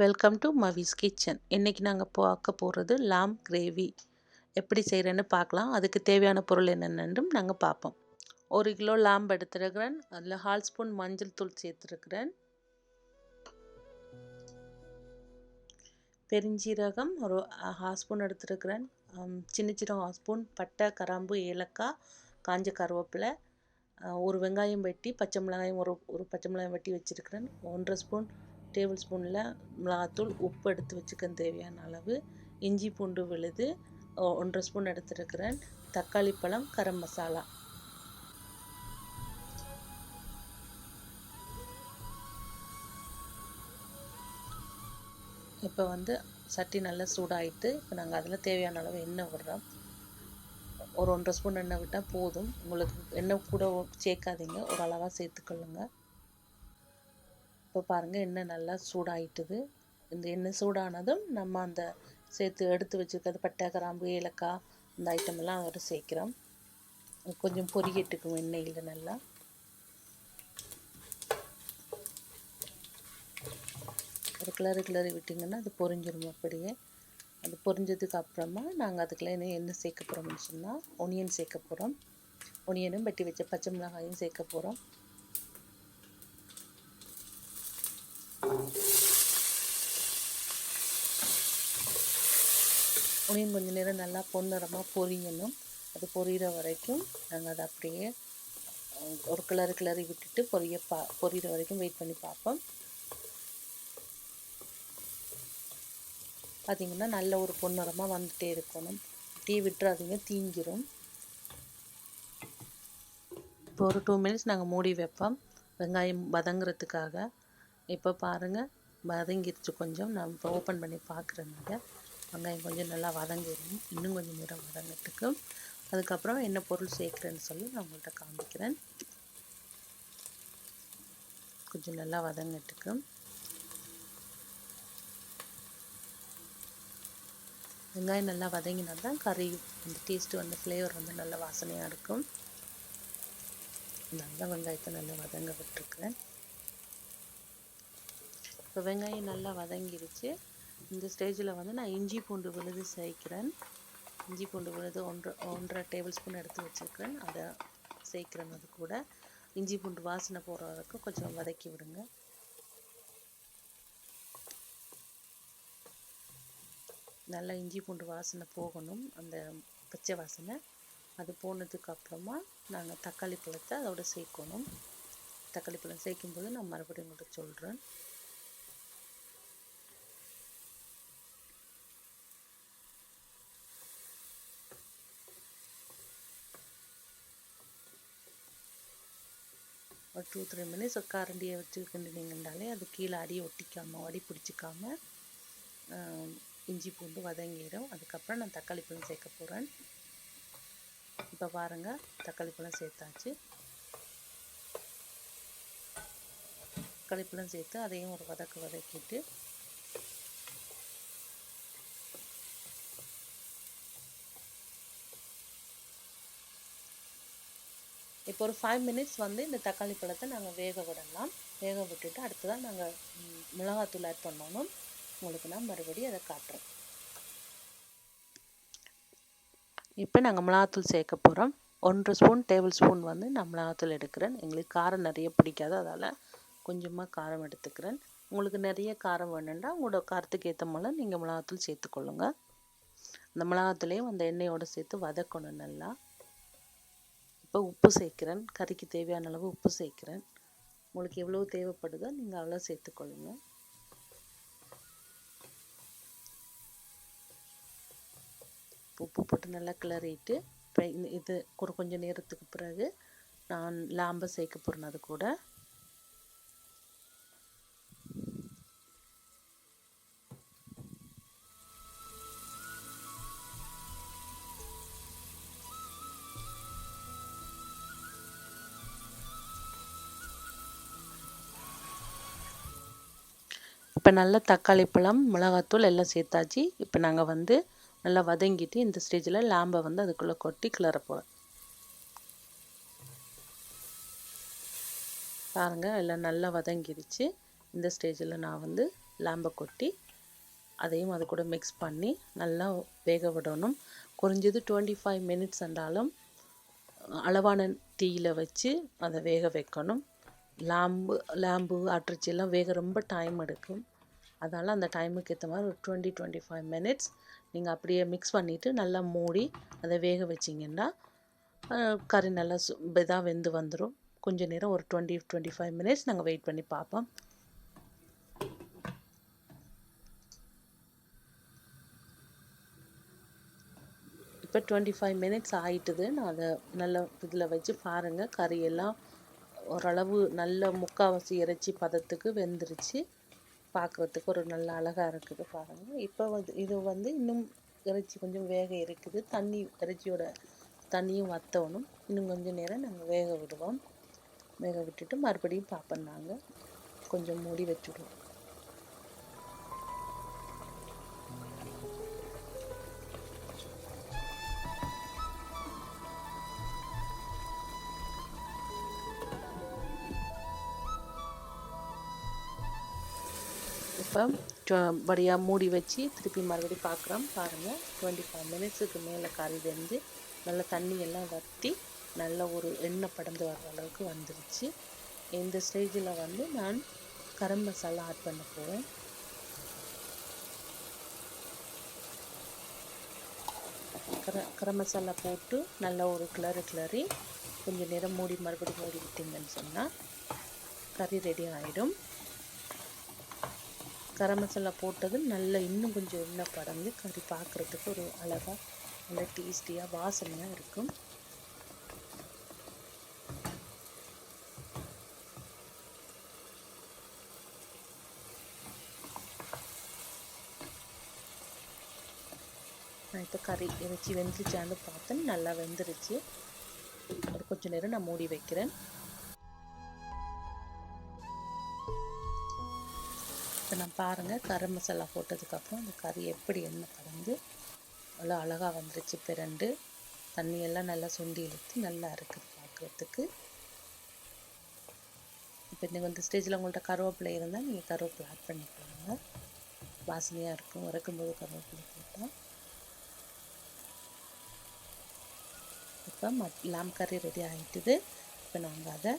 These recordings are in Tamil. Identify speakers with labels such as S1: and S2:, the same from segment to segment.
S1: Welcome to மவிஸ் kitchen. இன்றைக்கி நாங்கள் பார்க்க போகிறது லாம் கிரேவி எப்படி செய்கிறேன்னு பார்க்கலாம். அதுக்கு தேவையான பொருள் என்னென்னு நாங்கள் பார்ப்போம். 1 கிலோ லாம்பு எடுத்துருக்கிறேன். அதில் 1/2 ஸ்பூன் மஞ்சள் தூள் சேர்த்துருக்கிறேன். பெருஞ்சீரகம் ஒரு 1/2 ஸ்பூன் எடுத்துருக்கிறேன். சின்ன சீரகம் 1 ஸ்பூன், பட்டை, கிராம்பு, ஏலக்காய், காஞ்ச கருவேப்பிலை, ஒரு வெங்காயம் வெட்டி, பச்சை மிளகாயம் ஒரு பச்சை மிளகாயம் வெட்டி வச்சுருக்கிறேன். 1/2 ஸ்பூன் டேபிள் ஸ்பூனில் மிளகாத்தூள், உப்பு எடுத்து வச்சுக்கேன் தேவையான அளவு, இஞ்சி பூண்டு விழுது 1/2 ஸ்பூன் எடுத்துருக்கிறேன், தக்காளி பழம், கரம் மசாலா. இப்போ சட்டி நல்லா சூடாகிட்டு இப்போ நாங்கள் அதில் தேவையான அளவு எண்ணெய் விடுறோம். ஒரு 1/2 ஸ்பூன் எண்ணெய் விட்டால் போதும். உங்களுக்கு எண்ணெய் கூட சேர்க்காதீங்க, ஒரு அளவாக சேர்த்துக்கொள்ளுங்க. இப்போ பாருங்கள், எண்ணெய் நல்லா சூடாகிட்டுது. இந்த எண்ணெய் சூடானதும் நம்ம அந்த எடுத்து வச்சுருக்கிறது பட்டை, கிராம்பு, ஏலக்காய், இந்த ஐட்டம் எல்லாம் அதோட சேர்க்குறோம். கொஞ்சம் பொரியட்டுக்கும் எண்ணெயில் நல்லா. ஒரு கிளறி விட்டிங்கன்னா அது பொரிஞ்சிடும். அப்படியே அது பொரிஞ்சதுக்கு அப்புறமா நாங்கள் அதுக்குள்ள என்ன சேர்க்க போகிறோம்னு சொன்னால் ஒனியன் சேர்க்க போகிறோம். ஒனியனும் வெட்டி வச்ச பச்சை மிளகாயும் சேர்க்க போகிறோம். ஒனியன் கொஞ்சம் நேரம் நல்லா பொன்னிறமாக பொரியணும். அது பொரியிற வரைக்கும் நாங்கள் அதை அப்படியே ஒரு கிளறி விட்டுட்டு பொரியிற வரைக்கும் வெயிட் பண்ணி பார்ப்போம். பார்த்திங்கன்னா நல்ல ஒரு பொன்னிறமாக வந்துகிட்டே இருக்கணும். டீ விட்டுறாதீங்க, தீஞ்சிரும். இப்போ ஒரு 2 மினிட்ஸ் நாங்கள் மூடி வைப்போம் வெங்காயம் வதங்குறதுக்காக. இப்போ பாருங்கள், வதங்கிருச்சு கொஞ்சம். நான் இப்போ ஓப்பன் பண்ணி பார்க்குறேன்னால வெங்காயம் கொஞ்சம் நல்லா வதங்கிடும். இன்னும் கொஞ்சம் நேரம் வதங்கிறதுக்கு. அதுக்கப்புறம் என்ன பொருள் சேர்க்குறேன்னு சொல்லி நான் உங்கள்கிட்ட காமிக்கிறேன். கொஞ்சம் நல்லா வதங்கட்டுக்கு. வெங்காயம் நல்லா வதங்கினா தான் கறி அந்த டேஸ்ட்டு ஃப்ளேவர் நல்ல வாசனையாக இருக்கும். நல்லா வெங்காயத்தை நல்லா வதங்க விட்டுருக்குறேன். இப்போ வெங்காயம் நல்லா வதங்கிருச்சு. இந்த ஸ்டேஜில் நான் இஞ்சி பூண்டு விழுது சேர்க்கிறேன். இஞ்சி பூண்டு விழுது 1.5 டேபிள் ஸ்பூன் எடுத்து வச்சுருக்கிறேன். அதை சேர்க்குறேன். அது கூட இஞ்சி பூண்டு வாசனை போகிற வரைக்கும் கொஞ்சம் வதக்கி விடுங்க. நல்லா இஞ்சி பூண்டு வாசனை போகணும், அந்த பச்சை வாசனை. அது போனதுக்கப்புறமா நாங்கள் தக்காளி பழத்தை அதோட சேர்க்கணும். தக்காளி பழம் சேர்க்கும்போது நான் மறுபடியும் உங்களுக்கு சொல்கிறேன். ஒரு 2-3 மினிட்ஸ் கரண்டியை வச்சு கிண்டினீங்கன்னாலே அது கீழே அடியை ஒட்டிக்காமல் அடி பிடிச்சிக்காமல் இஞ்சி பூண்டு வதங்கிடும். அதுக்கப்புறம் நான் தக்காளி பழம் சேர்க்க போகிறேன். இப்போ பாருங்கள், தக்காளி பழம் சேர்த்தாச்சு. தக்காளி பழம் சேர்த்து அதையும் ஒரு வதக்கிட்டு இப்போ ஒரு 5 மினிட்ஸ் இந்த தக்காளி பழத்தை நாங்கள் வேக விடலாம். வேக விட்டுட்டு அடுத்ததான் நாங்கள் மிளகாத்தூள் ஆட் பண்ணணும். உங்களுக்கு நான் மறுபடியும் அதை காட்டுறேன். இப்போ நாங்கள் மிளகாத்தூள் சேர்க்க போகிறோம். 1 ஸ்பூன் டேபிள் ஸ்பூன் நான் மிளகாத்தூள் எடுக்கிறேன். எங்களுக்கு காரம் நிறைய பிடிக்காது, அதால் கொஞ்சமாக காரம் எடுத்துக்கிறேன். உங்களுக்கு நிறைய காரம் வேணும்னா உங்களோட காரத்துக்கு ஏற்ற மாதிரி நீங்கள் மிளகாத்தூள் சேர்த்துக்கொள்ளுங்க. அந்த மிளகாத்தூளையும் அந்த எண்ணெயோடு சேர்த்து வதக்கணும் நல்லா. இப்போ உப்பு சேர்க்குறேன். கறிக்கு தேவையான அளவு உப்பு சேர்க்குறேன். உங்களுக்கு எவ்வளோ தேவைப்படுதோ நீங்கள் அவ்வளோ சேர்த்துக்கொள்ளுங்க. உப்பு போட்டு நல்லா கிளறிட்டு இப்போ இது கொஞ்சம் நேரத்துக்கு பிறகு நான் லாம்பை சேர்க்க போகிறேன். அது கூட இப்போ நல்லா தக்காளி பழம், மிளகாத்தூள் எல்லாம் சேர்த்தாச்சு. இப்போ நாங்கள் நல்லா வதங்கிட்டு இந்த ஸ்டேஜில் லாம்பை அதுக்குள்ளே கொட்டி கிளற போகிறேன். பாருங்கள், எல்லாம் நல்லா வதங்கிடுச்சு. இந்த ஸ்டேஜில் நான் லாம்பை கொட்டி அதையும் அது கூட மிக்ஸ் பண்ணி நல்லா வேக விடணும். குறைஞ்சது 25 மினிட்ஸ் என்றாலும் அளவான தீயில் வச்சு அதை வேக வைக்கணும். லாம்பு ஆட்டிறைச்சியெல்லாம் வேக ரொம்ப டைம் எடுக்கும். அதனால் அந்த டைமுக்கு ஏற்ற மாதிரி ஒரு 20-25 மினிட்ஸ் நீங்கள் அப்படியே மிக்ஸ் பண்ணிவிட்டு நல்லா மூடி அதை வேக வச்சிங்கன்னா கறி நல்லா இதாக வெந்து வந்துடும். கொஞ்சம் நேரம் ஒரு 20-25 மினிட்ஸ் நாங்கள் வெயிட் பண்ணி பார்ப்போம். இப்போ 25 மினிட்ஸ் ஆகிட்டுது. நான் அதை நல்லா இதில் வச்சு பாருங்கள், கறியெல்லாம் ஓரளவு நல்ல முக்கால்வாசி இறைச்சி பதத்துக்கு வெந்துருச்சு. பார்க்குறதுக்கு ஒரு நல்ல அழகாக இருக்குது பாருங்கள். இப்போ இது இன்னும் இறைச்சி கொஞ்சம் வேக இருக்குது. இறைச்சியோட தண்ணியும் வற்றணும். இன்னும் கொஞ்சம் நேரம் நாங்கள் வேக விடுவோம். வேக விட்டுட்டு மறுபடியும் பார்ப்போம். நாங்கள் கொஞ்சம் மூடி வச்சுடுவோம். இப்போ படியாக மூடி வச்சு திருப்பி மறுபடியும் பார்க்குறோம். பாருங்கள், 25 மினிட்ஸுக்கு மேலே கறி வெந்து நல்லா தண்ணியெல்லாம் வற்றி நல்ல ஒரு எண்ணெய் படந்து வர்ற அளவுக்கு வந்துருச்சு. இந்த ஸ்டேஜில் நான் கரம் மசாலா ஆட் பண்ண போவேன். கரம் மசாலா போட்டு நல்லா ஒரு கிளறி கொஞ்சம் நேரம் மறுபடியும் மூடி விட்டிங்கன்னு சொன்னால் கறி ரெடி ஆகிடும். கரம் மசாலா போட்டது நல்லா இன்னும் கொஞ்சம் எண்ணெய் படந்து கறி பார்க்குறதுக்கு ஒரு அழகாக நல்லா டேஸ்டியாக வாசனையாக இருக்கும். நான் இப்போ கறி இறைச்சி வெந்துருச்சான்னு பார்த்தேன். நல்லா வெந்துருச்சு. ஒரு கொஞ்சம் நேரம் நான் மூடி வைக்கிறேன். இப்போ நான் பாருங்கள், கரம் மசாலா போட்டதுக்கப்புறம் அந்த கறி எப்படி எண்ணெய் கலந்து அவ்வளோ அழகாக வந்துருச்சு. பிரண்டு தண்ணியெல்லாம் நல்லா சுண்டி இழுத்து நல்லா இருக்குது பார்க்குறதுக்கு. இப்போ இந்த ஸ்டேஜில் உங்கள்கிட்ட கருவேப்பிலை இருந்தால் நீங்கள் கருவேப்பிலை ஆட் பண்ணிக்கோங்க. வாசனையாக இருக்கும். இறக்கும்போது கருவேப்பிலை போட்டால். இப்போ லாம் கறி ரெடி ஆகிட்டுது. இப்போ நாங்கள் அதை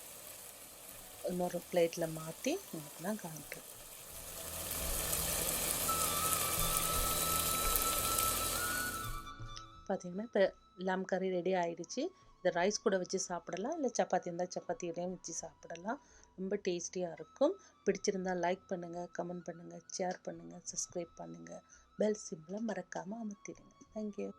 S1: இன்னொரு பிளேட்டில் மாற்றி உங்களுக்கு நான் காமிக்கிறேன். பார்த்தீங்கன்னா இப்போ லாம் கறி ரெடி ஆகிடுச்சு. இதை ரைஸ் கூட வச்சு சாப்பிடலாம், இல்லை சப்பாத்தி இருந்தால் சப்பாத்தியோடையும் வச்சு சாப்பிடலாம். ரொம்ப டேஸ்டியாக இருக்கும். பிடிச்சிருந்தால் லைக் பண்ணுங்கள், கமெண்ட் பண்ணுங்கள், ஷேர் பண்ணுங்கள், சப்ஸ்கிரைப் பண்ணுங்கள். பெல் சிம்பிளை மறக்காமல் அமர்த்திடுங்க. தேங்க்யூ.